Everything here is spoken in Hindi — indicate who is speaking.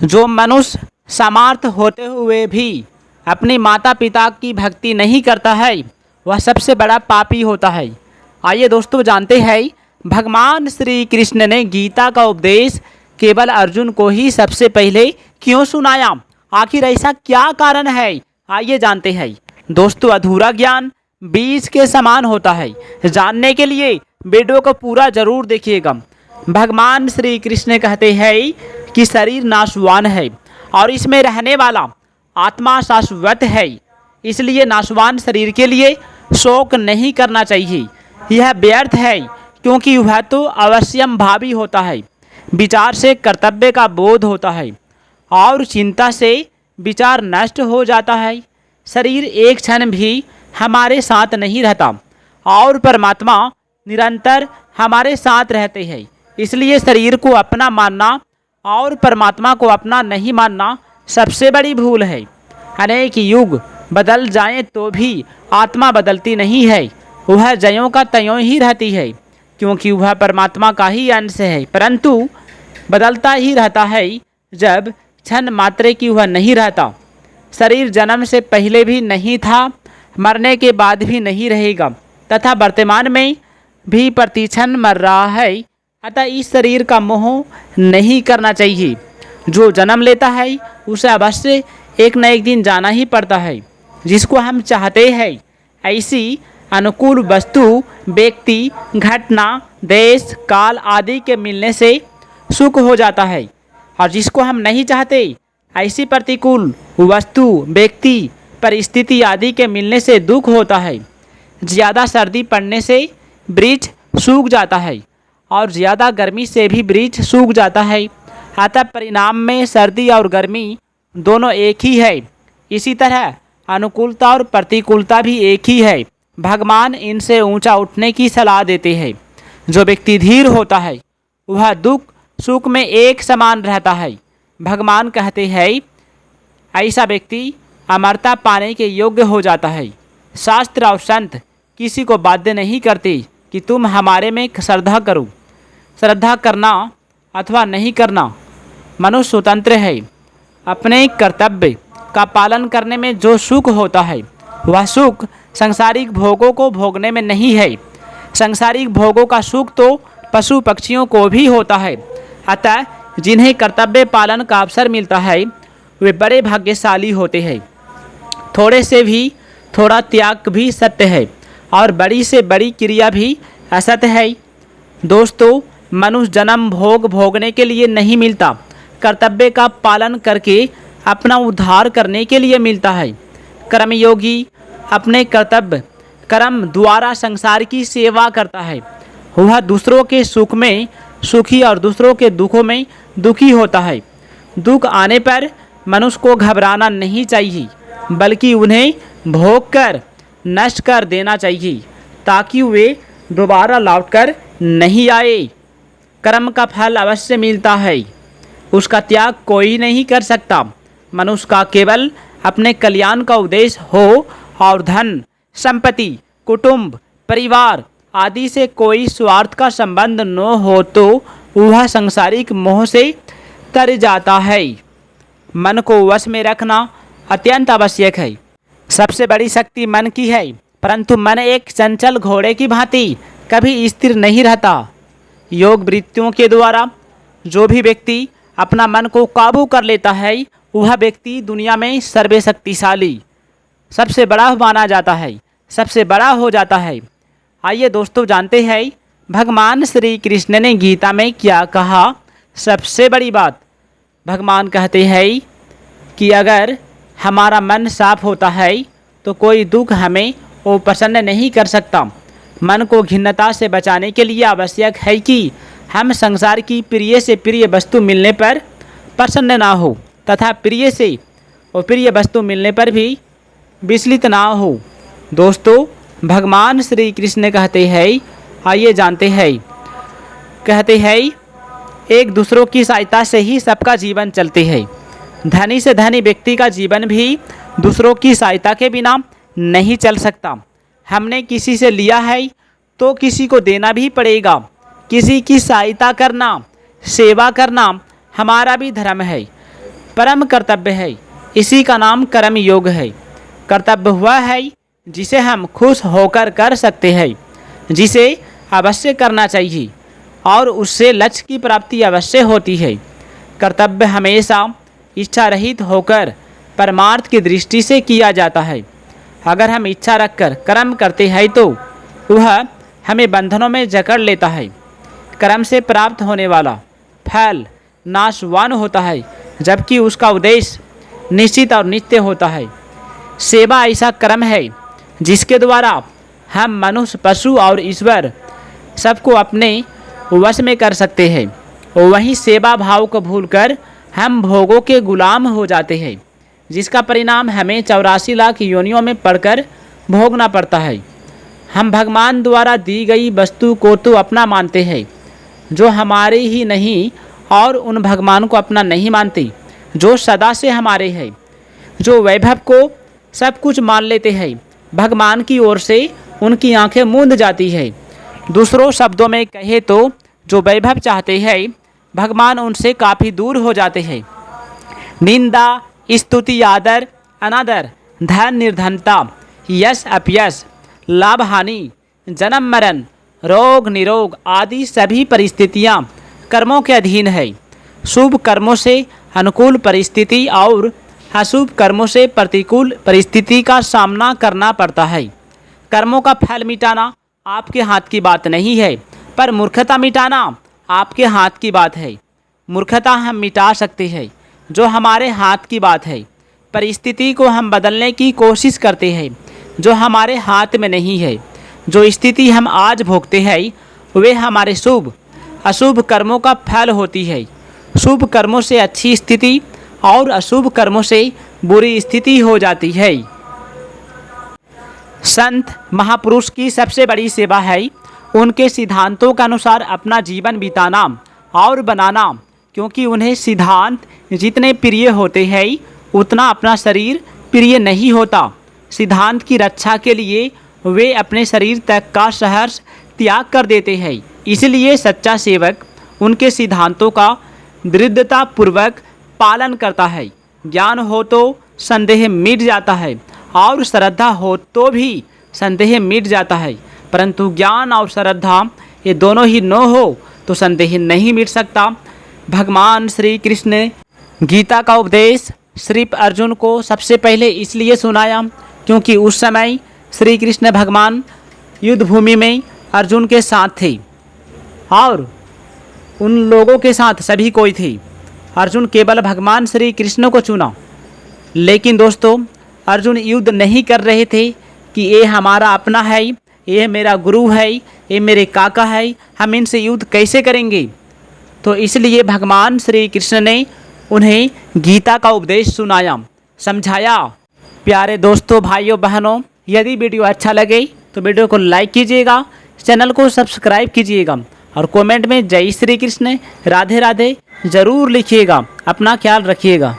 Speaker 1: जो मनुष्य समर्थ होते हुए भी अपने माता पिता की भक्ति नहीं करता है वह सबसे बड़ा पापी होता है। आइए दोस्तों जानते हैं भगवान श्री कृष्ण ने गीता का उपदेश केवल अर्जुन को ही सबसे पहले क्यों सुनाया। आखिर ऐसा क्या कारण है, आइए जानते हैं। दोस्तों अधूरा ज्ञान बीज के समान होता है। जानने के लिए वीडियो को पूरा जरूर देखिएगा। भगवान श्री कृष्ण कहते हैं कि शरीर नाशवान है और इसमें रहने वाला आत्मा शाश्वत है, इसलिए नाशवान शरीर के लिए शोक नहीं करना चाहिए। यह व्यर्थ है क्योंकि वह तो अवश्यम भावी होता है। विचार से कर्तव्य का बोध होता है और चिंता से विचार नष्ट हो जाता है। शरीर एक क्षण भी हमारे साथ नहीं रहता और परमात्मा निरंतर हमारे साथ रहते हैं। इसलिए शरीर को अपना मानना और परमात्मा को अपना नहीं मानना सबसे बड़ी भूल है। अनेक युग बदल जाएं तो भी आत्मा बदलती नहीं है, वह ज्यों का त्यों ही रहती है क्योंकि वह परमात्मा का ही अंश है। परंतु बदलता ही रहता है जब क्षण मात्र की वह नहीं रहता। शरीर जन्म से पहले भी नहीं था, मरने के बाद भी नहीं रहेगा तथा वर्तमान में भी प्रतिक्षण मर रहा है। अतः इस शरीर का मोह नहीं करना चाहिए। जो जन्म लेता है उसे अवश्य एक न एक दिन जाना ही पड़ता है। जिसको हम चाहते हैं ऐसी अनुकूल वस्तु, व्यक्ति, घटना, देश, काल आदि के मिलने से सुख हो जाता है और जिसको हम नहीं चाहते ऐसी प्रतिकूल वस्तु, व्यक्ति, परिस्थिति आदि के मिलने से दुख होता है। ज़्यादा सर्दी पड़ने से वृक्ष सूख जाता है और ज़्यादा गर्मी से भी वृक्ष सूख जाता है। अतः परिणाम में सर्दी और गर्मी दोनों एक ही है। इसी तरह अनुकूलता और प्रतिकूलता भी एक ही है। भगवान इनसे ऊंचा उठने की सलाह देते हैं। जो व्यक्ति धीर होता है वह दुख सुख में एक समान रहता है। भगवान कहते हैं ऐसा व्यक्ति अमरता पाने के योग्य हो जाता है। शास्त्र और संत किसी को बाध्य नहीं करते कि तुम हमारे में श्रद्धा करो। श्रद्धा करना अथवा नहीं करना मनुष्य स्वतंत्र है। अपने कर्तव्य का पालन करने में जो सुख होता है वह सुख सांसारिक भोगों को भोगने में नहीं है। सांसारिक भोगों का सुख तो पशु पक्षियों को भी होता है। अतः जिन्हें कर्तव्य पालन का अवसर मिलता है वे बड़े भाग्यशाली होते हैं। थोड़े से भी थोड़ा त्याग भी सत्य है और बड़ी से बड़ी क्रिया भी असत्य है। दोस्तों मनुष्य जन्म भोग भोगने के लिए नहीं मिलता, कर्तव्य का पालन करके अपना उद्धार करने के लिए मिलता है। कर्मयोगी अपने कर्तव्य कर्म द्वारा संसार की सेवा करता है। वह दूसरों के सुख में सुखी और दूसरों के दुखों में दुखी होता है। दुख आने पर मनुष्य को घबराना नहीं चाहिए बल्कि उन्हें भोग कर नष्ट कर देना चाहिए ताकि वे दोबारा लौटकर नहीं आए। कर्म का फल अवश्य मिलता है, उसका त्याग कोई नहीं कर सकता। मनुष्य का केवल अपने कल्याण का उद्देश्य हो और धन, संपत्ति, कुटुंब, परिवार आदि से कोई स्वार्थ का संबंध न हो तो वह सांसारिक मोह से तर जाता है। मन को वश में रखना अत्यंत आवश्यक है। सबसे बड़ी शक्ति मन की है, परंतु मन एक चंचल घोड़े की भांति कभी स्थिर नहीं रहता। योग वृत्तियों के द्वारा जो भी व्यक्ति अपना मन को काबू कर लेता है वह व्यक्ति दुनिया में सर्वशक्तिशाली सबसे बड़ा माना जाता है, सबसे बड़ा हो जाता है। आइए दोस्तों जानते हैं भगवान श्री कृष्ण ने गीता में क्या कहा। सबसे बड़ी बात भगवान कहते हैं कि अगर हमारा मन साफ होता है तो कोई दुख हमें वो प्रसन्न नहीं कर सकता। मन को घिन्नता से बचाने के लिए आवश्यक है कि हम संसार की प्रिय से प्रिय वस्तु मिलने पर प्रसन्न ना हो तथा प्रिय से और प्रिय वस्तु मिलने पर भी विचलित ना हो। दोस्तों भगवान श्री कृष्ण कहते हैं, आइए जानते हैं, कहते हैं एक दूसरों की सहायता से ही सबका जीवन चलते हैं। धनी से धनी व्यक्ति का जीवन भी दूसरों की सहायता के बिना नहीं चल सकता। हमने किसी से लिया है तो किसी को देना भी पड़ेगा। किसी की सहायता करना, सेवा करना हमारा भी धर्म है। परम कर्तव्य है, इसी का नाम कर्म योग है। कर्तव्य हुआ है जिसे हम खुश होकर कर सकते हैं, जिसे अवश्य करना चाहिए और उससे लक्ष्य की प्राप्ति अवश्य होती है। कर्तव्य हमेशा इच्छा रहित होकर परमार्थ की दृष्टि से किया जाता है। अगर हम इच्छा रखकर कर्म करते हैं तो वह हमें बंधनों में जकड़ लेता है। कर्म से प्राप्त होने वाला फल नाशवान होता है, जबकि उसका उद्देश्य निश्चित और नित्य होता है। सेवा ऐसा कर्म है जिसके द्वारा हम मनुष्य, पशु और ईश्वर सबको अपने वश में कर सकते हैं। वहीं सेवा भाव को भूलकर हम भोगों के गुलाम हो जाते हैं, जिसका परिणाम हमें 84 लाख योनियों में पड़कर भोगना पड़ता है। हम भगवान द्वारा दी गई वस्तु को तो अपना मानते हैं, जो हमारे ही नहीं, और उन भगवान को अपना नहीं मानते जो सदा से हमारे हैं, जो वैभव को सब कुछ मान लेते हैं। भगवान की ओर से उनकी आंखें मूंद जाती है। दूसरों शब्दों में कहे तो जो वैभव चाहते हैं, भगवान उनसे काफ़ी दूर हो जाते हैं। निंदा, स्तुति, आदर, अनादर, धन, निर्धनता, यश, अपयश, लाभ, हानि, जन्म, मरण, रोग, निरोग आदि सभी परिस्थितियां कर्मों के अधीन है। शुभ कर्मों से अनुकूल परिस्थिति और अशुभ कर्मों से प्रतिकूल परिस्थिति का सामना करना पड़ता है। कर्मों का फल मिटाना आपके हाथ की बात नहीं है, पर मूर्खता मिटाना आपके हाथ की बात है। मूर्खता हम मिटा सकते हैं, जो हमारे हाथ की बात है। परिस्थिति को हम बदलने की कोशिश करते हैं, जो हमारे हाथ में नहीं है। जो स्थिति हम आज भोगते हैं वे हमारे शुभ अशुभ कर्मों का फल होती है। शुभ कर्मों से अच्छी स्थिति और अशुभ कर्मों से बुरी स्थिति हो जाती है। संत महापुरुष की सबसे बड़ी सेवा है उनके सिद्धांतों के अनुसार अपना जीवन बिताना और बनाना, क्योंकि उन्हें सिद्धांत जितने प्रिय होते हैं उतना अपना शरीर प्रिय नहीं होता। सिद्धांत की रक्षा के लिए वे अपने शरीर तक का सहर्ष त्याग कर देते हैं। इसलिए सच्चा सेवक उनके सिद्धांतों का दृढ़तापूर्वक पालन करता है। ज्ञान हो तो संदेह मिट जाता है और श्रद्धा हो तो भी संदेह मिट जाता है, परंतु ज्ञान और श्रद्धा ये दोनों ही न हो तो संदेह नहीं मिट सकता। भगवान श्री कृष्ण ने गीता का उपदेश सिर्फ अर्जुन को सबसे पहले इसलिए सुनाया क्योंकि उस समय श्री कृष्ण भगवान युद्ध भूमि में अर्जुन के साथ थे और उन लोगों के साथ सभी कोई थे। अर्जुन केवल भगवान श्री कृष्ण को चुना। लेकिन दोस्तों, अर्जुन युद्ध नहीं कर रहे थे कि ये हमारा अपना है, ये मेरा गुरु है, ये मेरे काका है, हम इनसे युद्ध कैसे करेंगे। तो इसलिए भगवान श्री कृष्ण ने उन्हें गीता का उपदेश सुनाया, समझाया। प्यारे दोस्तों, भाइयों, बहनों, यदि वीडियो अच्छा लगे तो वीडियो को लाइक कीजिएगा, चैनल को सब्सक्राइब कीजिएगा और कमेंट में जय श्री कृष्ण, राधे राधे ज़रूर लिखिएगा। अपना ख्याल रखिएगा।